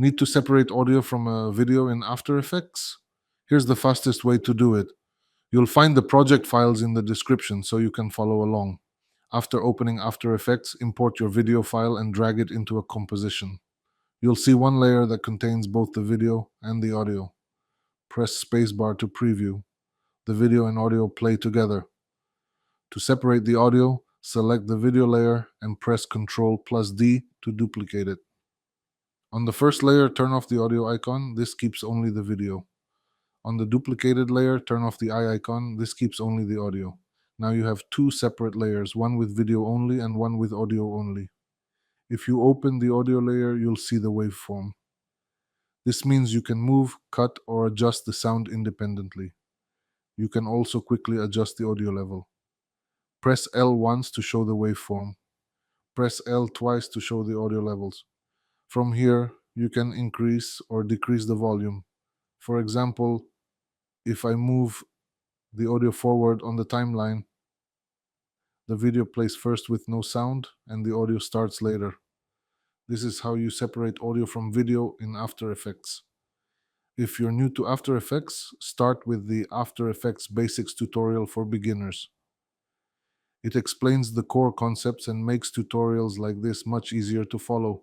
Need to separate audio from a video in After Effects? Here's the fastest way to do it. You'll find the project files in the description so you can follow along. After opening After Effects, import your video file and drag it into a composition. You'll see one layer that contains both the video and the audio. Press spacebar to preview. The video and audio play together. To separate the audio, select the video layer and press Ctrl+D to duplicate it. On the first layer, turn off the audio icon. This keeps only the video. On the duplicated layer, turn off the eye icon. This keeps only the audio. Now you have two separate layers, one with video only and one with audio only. If you open the audio layer, you'll see the waveform. This means you can move, cut, or adjust the sound independently. You can also quickly adjust the audio level. Press L once to show the waveform. Press L twice to show the audio levels. From here, you can increase or decrease the volume. For example, if I move the audio forward on the timeline, the video plays first with no sound and the audio starts later. This is how you separate audio from video in After Effects. If you're new to After Effects, start with the After Effects Basics tutorial for beginners. It explains the core concepts and makes tutorials like this much easier to follow.